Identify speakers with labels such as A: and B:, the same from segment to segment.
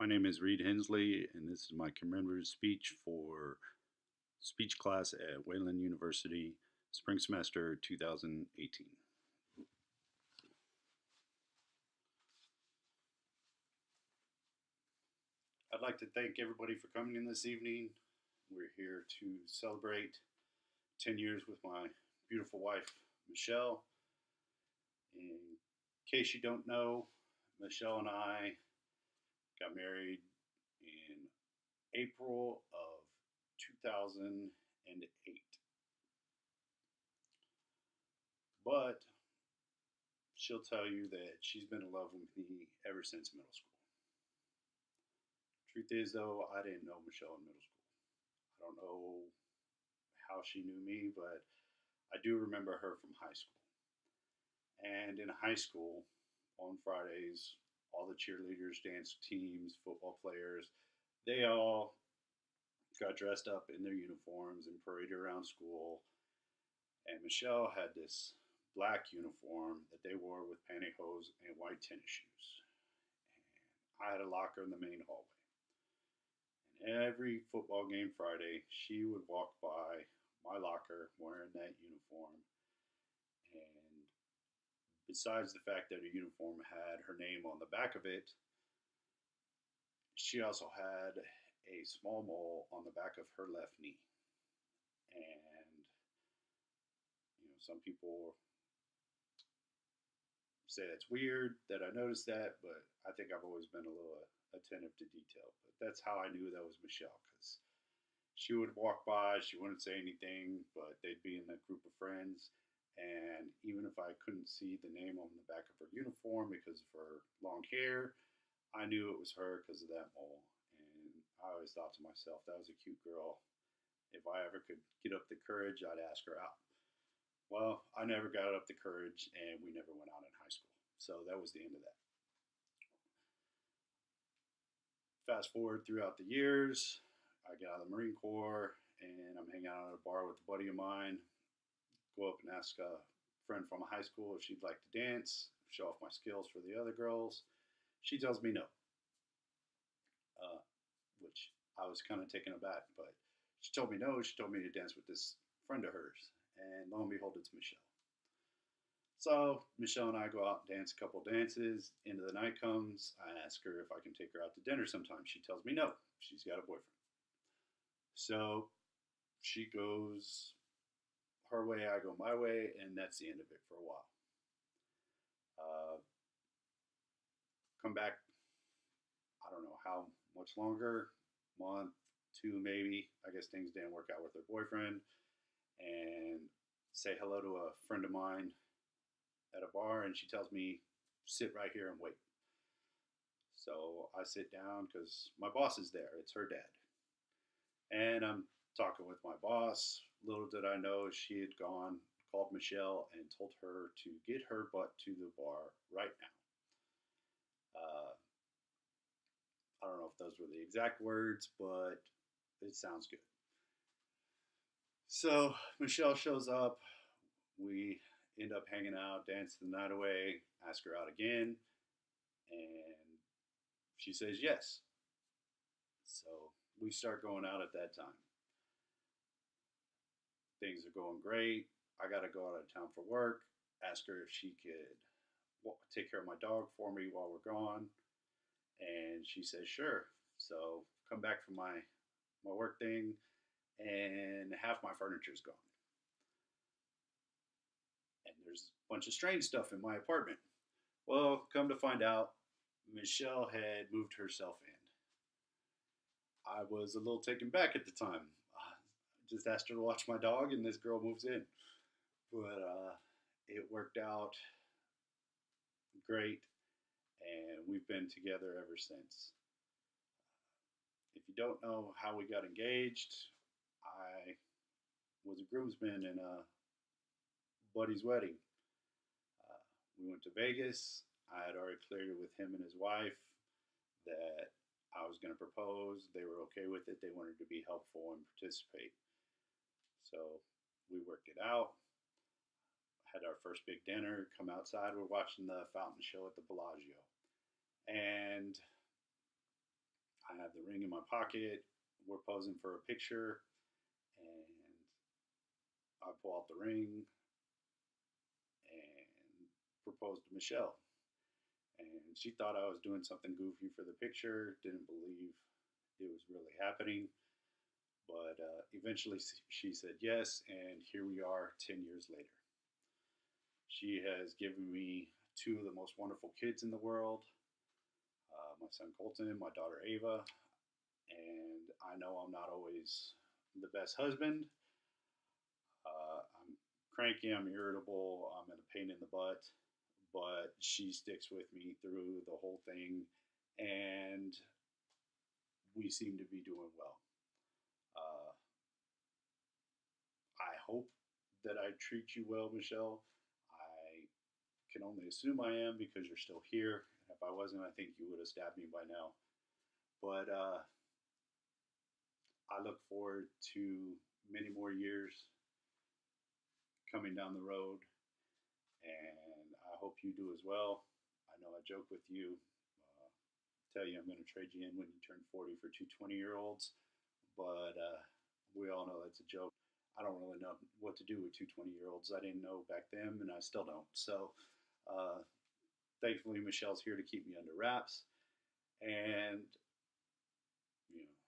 A: name is Reed Hensley, and this is my commemorative speech for speech class at Wayland University, spring semester 2018. I'd like to thank everybody for coming in this evening. We're here to celebrate 10 years with my beautiful wife, Michelle. In case you don't know, Michelle and I got married in April of 2008. But she'll tell you that she's been in love with me ever since middle school. Truth is, though, I didn't know Michelle in middle school. I don't know how she knew me, but I do remember her from high school. And in high school, on Fridays, all the cheerleaders, dance teams, football players, they all got dressed up in their uniforms and paraded around school. And Michelle had this black uniform that they wore with pantyhose and white tennis shoes. And I had a locker in the main hallway. And every football game Friday, she would walk by my locker wearing that uniform. And besides the fact that her uniform had her name on the back of it, she also had a small mole on the back of her left knee. And, some people say that's weird that I noticed that, but I think I've always been a little attentive to detail. But that's how I knew that was Michelle, because she would walk by, she wouldn't say anything, but they'd be in a group of friends. And even if I couldn't see the name on the back of her uniform because of her long hair, I knew it was her because of that mole. And I always thought to myself, that was a cute girl. If I ever could get up the courage, I'd ask her out. Well, I never got up the courage, and we never went out in high school. So that was the end of that. Fast forward throughout the years, I get out of the Marine Corps, and I'm hanging out at a bar with a buddy of mine. Go up and ask a friend from high school if she'd like to dance, show off my skills for the other girls. She tells me no, which I was kind of taken aback, but she told me no. She told me to dance with this friend of hers, and lo and behold, it's Michelle. So Michelle and I go out and dance a couple dances. End of the night comes. I ask her if I can take her out to dinner sometime. She tells me no. She's got a boyfriend. So she goes her way, I go my way, and that's the end of it for a while. Uh, Come back, I don't know how much longer, month, two maybe. I guess things didn't work out with her boyfriend, and say hello to a friend of mine at a bar, and she tells me, sit right here and wait. So I sit down because my boss is there. It's her dad. And I'm talking with my boss. Little did I know she had gone, called Michelle, and told her to get her butt to the bar right now. I don't know if those were the exact words, but it sounds good. So Michelle shows up. We end up hanging out, dance the night away, ask her out again, and she says yes. So we start going out at that time. Things are going great. I got to go out of town for work. Ask her if she could take care of my dog for me while we're gone, and she says sure. So come back from my work thing, and half my furniture's gone. And there's a bunch of strange stuff in my apartment. Well, come to find out, Michelle had moved herself in. I was a little taken back at the time. Just asked her to watch my dog, and this girl moves in. But it worked out great, and we've been together ever since. If you don't know how we got engaged, I was a groomsman in a buddy's wedding. We went to Vegas. I had already cleared it with him and his wife that I was going to propose. They were okay with it. They wanted to be helpful and participate. So we worked it out. Had our first big dinner. Come outside. We're watching the fountain show at the Bellagio. And I have the ring in my pocket. We're posing for a picture, and I pull out the ring and propose to Michelle. And she thought I was doing something goofy for the picture, didn't believe it was really happening. But eventually she said yes, and here we are 10 years later. She has given me two of the most wonderful kids in the world, my son Colton, my daughter Ava, and I know I'm not always the best husband. I'm cranky, I'm irritable, I'm a pain in the butt, but she sticks with me through the whole thing, and we seem to be doing well. Uh, I hope that I treat you well, Michelle. I can only assume I am because you're still here. If I wasn't, I think you would have stabbed me by now. But I look forward to many more years coming down the road, and I hope you do as well. I know I joke with you, tell you I'm going to trade you in when you turn 40 for two 20-year-olds, but we all know that's a joke. I don't really know what to do with two 20-year-olds. I didn't know back then, and I still don't. So, thankfully, Michelle's here to keep me under wraps. And, you know,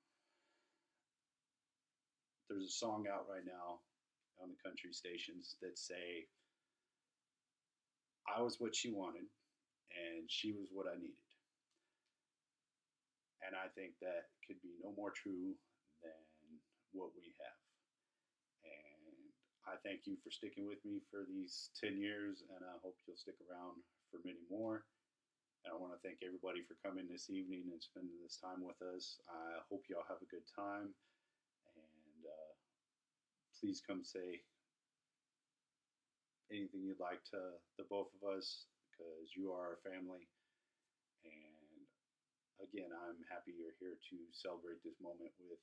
A: there's a song out right now on the country stations that say, I was what she wanted, and she was what I needed. And I think that could be no more true than what we have. And I thank you for sticking with me for these 10 years, and I hope you'll stick around for many more. And I want to thank everybody for coming this evening and spending this time with us. I hope y'all have a good time. And please come say anything you'd like to the both of us, because you are our family. And again, I'm happy you're here to celebrate this moment with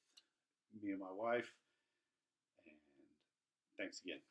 A: me and my wife. And thanks again.